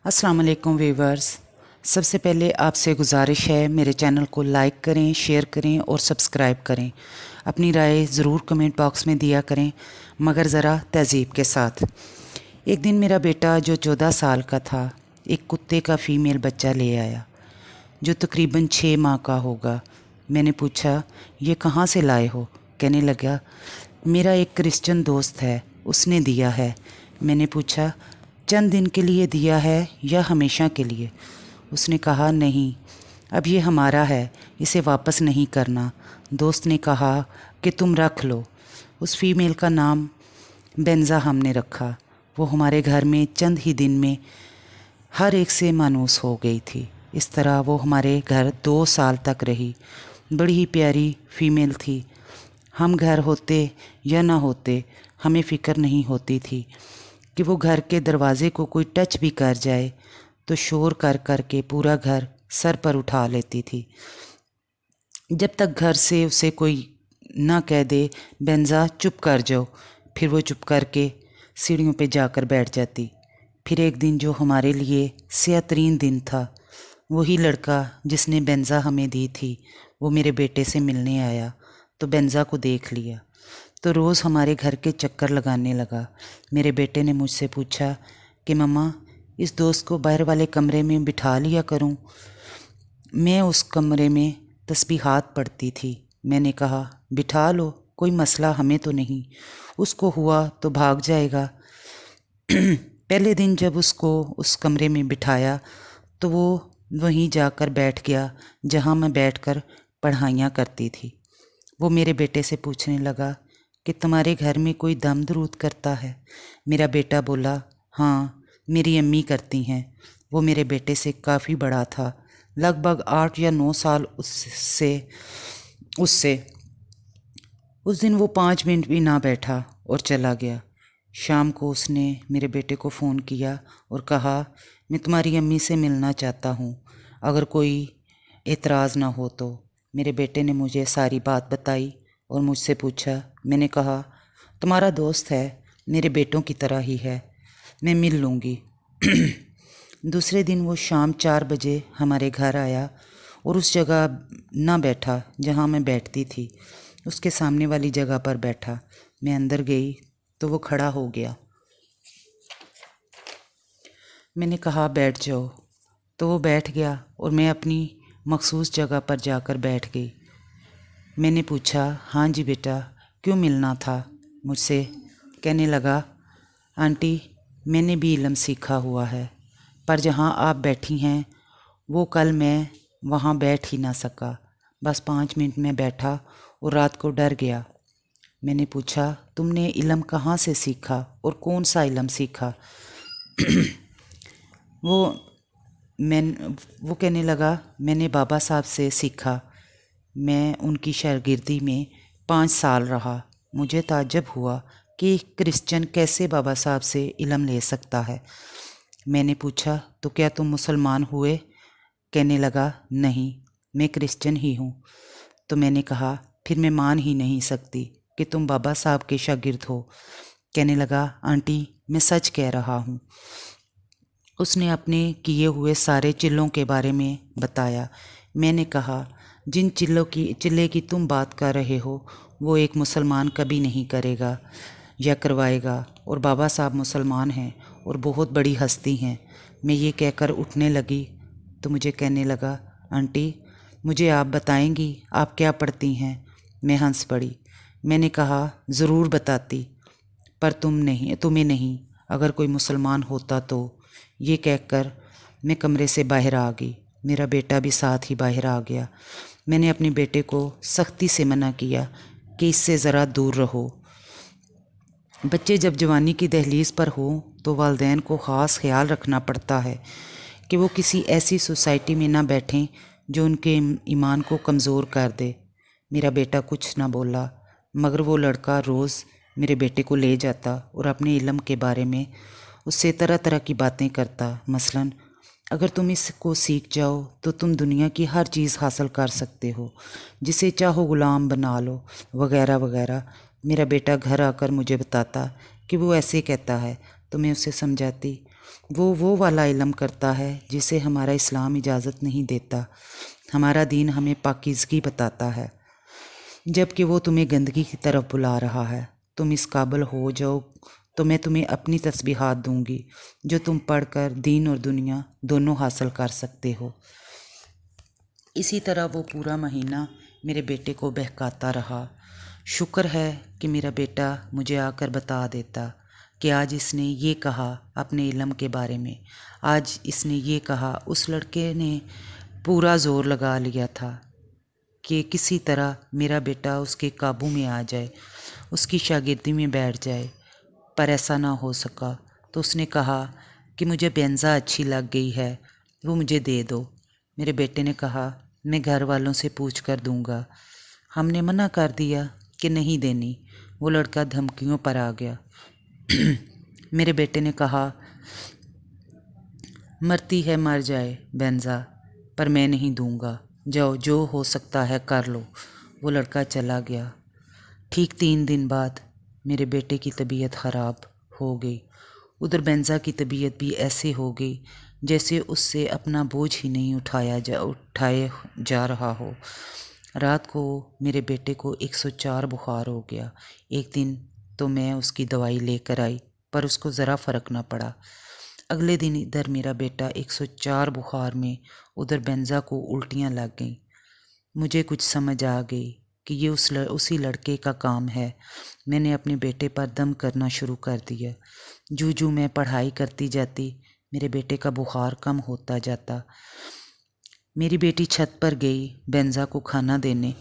अस्सलाम वालेकुम व्यूवर्स। सबसे पहले आपसे गुजारिश है मेरे चैनल को लाइक करें, शेयर करें और सब्सक्राइब करें। अपनी राय ज़रूर कमेंट बॉक्स में दिया करें, मगर ज़रा तहज़ीब के साथ। एक दिन मेरा बेटा जो 14 साल का था, एक कुत्ते का फ़ीमेल बच्चा ले आया जो तकरीबन 6 माह का होगा। मैंने पूछा, ये कहाँ से लाए हो? कहने लगा, मेरा एक क्रिश्चियन दोस्त है, उसने दिया है। मैंने पूछा, चंद दिन के लिए दिया है या हमेशा के लिए? उसने कहा, नहीं, अब ये हमारा है, इसे वापस नहीं करना। दोस्त ने कहा कि तुम रख लो। उस फीमेल का नाम बेंजा हमने रखा। वो हमारे घर में चंद ही दिन में हर एक से मानूस हो गई थी। इस तरह वो हमारे घर 2 साल तक रही। बड़ी ही प्यारी फीमेल थी। हम घर होते या ना होते, हमें फ़िक्र नहीं होती थी कि वो घर के दरवाज़े को कोई टच भी कर जाए तो शोर कर कर के पूरा घर सर पर उठा लेती थी। जब तक घर से उसे कोई ना कह दे, बेंजा चुप कर जाओ, फिर वो चुप करके सीढ़ियों पे जाकर बैठ जाती। फिर एक दिन जो हमारे लिए सियातरीन दिन था, वही लड़का जिसने बेंजा हमें दी थी, वो मेरे बेटे से मिलने आया तो बेंजा को देख लिया तो रोज़ हमारे घर के चक्कर लगाने लगा। मेरे बेटे ने मुझसे पूछा कि मम्मा, इस दोस्त को बाहर वाले कमरे में बिठा लिया करूं? मैं उस कमरे में तस्बीहात पढ़ती थी। मैंने कहा, बिठा लो, कोई मसला हमें तो नहीं, उसको हुआ तो भाग जाएगा। पहले दिन जब उसको उस कमरे में बिठाया तो वो वहीं जाकर बैठ गया जहाँ मैं बैठकर पढ़ाइयाँ करती थी। वो मेरे बेटे से पूछने लगा कि तुम्हारे घर में कोई दम दरूद करता है? मेरा बेटा बोला, हाँ, मेरी अम्मी करती हैं। वो मेरे बेटे से काफ़ी बड़ा था, लगभग 8 या 9 साल उससे उससे उस दिन वो 5 मिनट भी ना बैठा और चला गया। शाम को उसने मेरे बेटे को फ़ोन किया और कहा, मैं तुम्हारी अम्मी से मिलना चाहता हूँ, अगर कोई एतराज़ ना हो तो। मेरे बेटे ने मुझे सारी बात बताई और मुझसे पूछा। मैंने कहा, तुम्हारा दोस्त है, मेरे बेटों की तरह ही है, मैं मिल लूँगी। दूसरे दिन वो शाम 4 बजे हमारे घर आया और उस जगह ना बैठा जहाँ मैं बैठती थी, उसके सामने वाली जगह पर बैठा। मैं अंदर गई तो वो खड़ा हो गया। मैंने कहा, बैठ जाओ, तो वो बैठ गया और मैं अपनी मखसूस जगह पर जाकर बैठ गई। मैंने पूछा, हाँ जी बेटा, क्यों मिलना था मुझसे? कहने लगा, आंटी, मैंने भी इल्म सीखा हुआ है, पर जहाँ आप बैठी हैं वो कल मैं वहाँ बैठ ही ना सका। बस 5 मिनट में बैठा और रात को डर गया। मैंने पूछा, तुमने इल्म कहाँ से सीखा और कौन सा इल्म सीखा? वो मैं वो कहने लगा, मैंने बाबा साहब से सीखा। मैं उनकी शागिर्दी में 5 साल रहा। मुझे ताज्जुब हुआ कि एक क्रिश्चियन कैसे बाबा साहब से इल्म ले सकता है। मैंने पूछा, तो क्या तुम मुसलमान हुए? कहने लगा, नहीं, मैं क्रिश्चियन ही हूँ। तो मैंने कहा, फिर मैं मान ही नहीं सकती कि तुम बाबा साहब के शागिर्द हो। कहने लगा, आंटी, मैं सच कह रहा हूँ। उसने अपने किए हुए सारे चिल्लों के बारे में बताया। मैंने कहा, जिन चिल्ले की तुम बात कर रहे हो वो एक मुसलमान कभी नहीं करेगा या करवाएगा, और बाबा साहब मुसलमान हैं और बहुत बड़ी हस्ती हैं। मैं ये कहकर उठने लगी तो मुझे कहने लगा, आंटी, मुझे आप बताएंगी आप क्या पढ़ती हैं? मैं हंस पड़ी। मैंने कहा, ज़रूर बताती, पर तुम्हें नहीं, अगर कोई मुसलमान होता तो। ये कहकर मैं कमरे से बाहर आ गई। मेरा बेटा भी साथ ही बाहर आ गया। मैंने अपने बेटे को सख्ती से मना किया कि इससे ज़रा दूर रहो। बच्चे जब जवानी की दहलीज पर हो तो वालिदैन को ख़ास ख्याल रखना पड़ता है कि वो किसी ऐसी सोसाइटी में ना बैठें जो उनके ईमान को कमज़ोर कर दे। मेरा बेटा कुछ ना बोला, मगर वो लड़का रोज़ मेरे बेटे को ले जाता और अपने इल्म के बारे में उससे तरह तरह की बातें करता। मसलन, अगर तुम इसको सीख जाओ तो तुम दुनिया की हर चीज़ हासिल कर सकते हो, जिसे चाहो ग़ुलाम बना लो, वगैरह वगैरह। मेरा बेटा घर आकर मुझे बताता कि वो ऐसे कहता है तो मैं उसे समझाती, وہ والا علم کرتا ہے جسے ہمارا اسلام اجازت نہیں دیتا۔ ہمارا دین ہمیں پاکیزگی بتاتا ہے، جب کہ وہ تمہیں گندگی کی طرف بلا رہا ہے۔ تم اس قابل ہو جاؤ تو میں تمہیں اپنی تسبیحات دوں گی جو تم پڑھ کر دین اور دنیا دونوں حاصل کر سکتے ہو۔ اسی طرح وہ پورا مہینہ میرے بیٹے کو بہکاتا رہا۔ شکر ہے کہ میرا بیٹا مجھے آ کر بتا دیتا کہ آج اس نے یہ کہا اپنے علم کے بارے میں، آج اس نے یہ کہا۔ اس لڑکے نے پورا زور لگا لیا تھا کہ کسی طرح میرا بیٹا اس کے قابو میں آ جائے، اس کی شاگردی میں بیٹھ جائے، پر ایسا نہ ہو سکا۔ تو اس نے کہا کہ مجھے بینزا اچھی لگ گئی ہے، وہ مجھے دے دو۔ میرے بیٹے نے کہا میں گھر والوں سے پوچھ کر دوں گا۔ ہم نے منع کر دیا کہ نہیں دینی۔ وہ لڑکا دھمکیوں پر آ گیا۔ میرے بیٹے نے کہا مرتی ہے مر جائے بینزا، پر میں نہیں دوں گا، جاؤ جو ہو سکتا ہے کر لو۔ وہ لڑکا چلا گیا۔ ٹھیک 3 دن بعد میرے بیٹے کی طبیعت خراب ہو گئی۔ ادھر بینزا کی طبیعت بھی ایسے ہو گئی جیسے اس سے اپنا بوجھ ہی نہیں اٹھائے جا رہا ہو۔ رات کو میرے بیٹے کو 104 بخار ہو گیا۔ ایک دن تو میں اس کی دوائی لے کر آئی، پر اس کو ذرا فرق نہ پڑا۔ اگلے دن ادھر میرا بیٹا 104 بخار میں، ادھر بینزا کو الٹیاں لگ گئیں۔ مجھے کچھ سمجھ آ گئی کہ یہ اسی لڑکے کا کام ہے۔ میں نے اپنے بیٹے پر دم کرنا شروع کر دیا۔ جو میں پڑھائی کرتی جاتی، میرے بیٹے کا بخار کم ہوتا جاتا۔ میری بیٹی چھت پر گئی بینزا کو کھانا دینے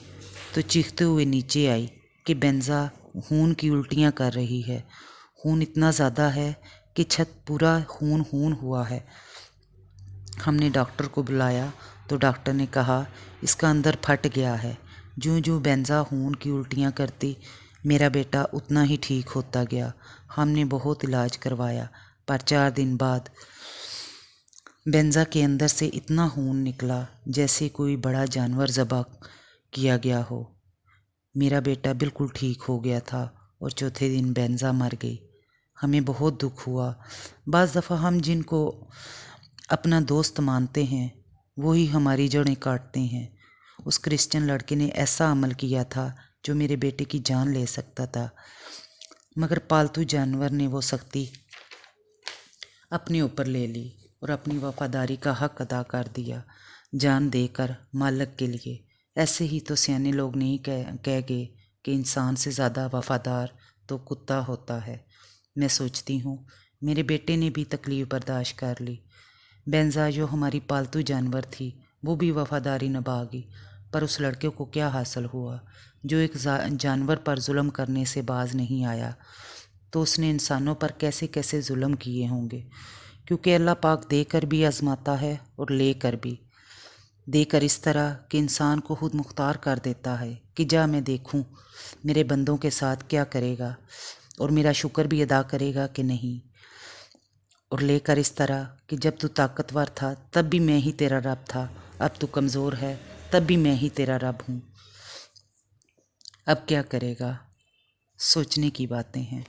تو چیختے ہوئے نیچے آئی کہ بینزا خون کی الٹیاں کر رہی ہے، خون اتنا زیادہ ہے کہ چھت پورا خون ہوا ہے۔ ہم نے ڈاکٹر کو بلایا تو ڈاکٹر نے کہا اس کا اندر پھٹ گیا ہے۔ جو بینزا خون کی الٹیاں کرتی، میرا بیٹا اتنا ہی ٹھیک ہوتا گیا۔ ہم نے بہت علاج کروایا، پر 4 دن بعد بینزا کے اندر سے اتنا خون نکلا جیسے کوئی بڑا جانور ذبح کیا گیا ہو۔ میرا بیٹا بالکل ٹھیک ہو گیا تھا اور چوتھے دن بینزا مر گئی۔ ہمیں بہت دکھ ہوا۔ بعض دفعہ ہم جن کو اپنا دوست مانتے ہیں وہی ہماری جڑیں کاٹتے ہیں۔ اس کرسچن لڑکے نے ایسا عمل کیا تھا جو میرے بیٹے کی جان لے سکتا تھا، مگر پالتو جانور نے وہ سختی اپنے اوپر لے لی اور اپنی وفاداری کا حق ادا کر دیا، جان دے کر مالک کے لیے۔ ایسے ہی تو سیانے لوگ نہیں کہہ گے کہ انسان سے زیادہ وفادار تو کتا ہوتا ہے۔ میں سوچتی ہوں میرے بیٹے نے بھی تکلیف برداشت کر لی۔ بینزا جو ہماری پالتو جانور تھی وہ بھی وفاداری نبھا گئی، پر اس لڑکے کو کیا حاصل ہوا جو ایک جانور پر ظلم کرنے سے باز نہیں آیا، تو اس نے انسانوں پر کیسے کیسے ظلم کیے ہوں گے، کیونکہ اللہ پاک دے کر بھی آزماتا ہے اور لے کر بھی۔ دے کر اس طرح کہ انسان کو خود مختار کر دیتا ہے کہ جا میں دیکھوں میرے بندوں کے ساتھ کیا کرے گا اور میرا شکر بھی ادا کرے گا کہ نہیں، اور لے کر اس طرح کہ جب تو طاقتور تھا تب بھی میں ہی تیرا رب تھا، اب تو کمزور ہے تب بھی میں ہی تیرا رب ہوں۔ اب کیا کرے گا؟ سوچنے کی باتیں ہیں۔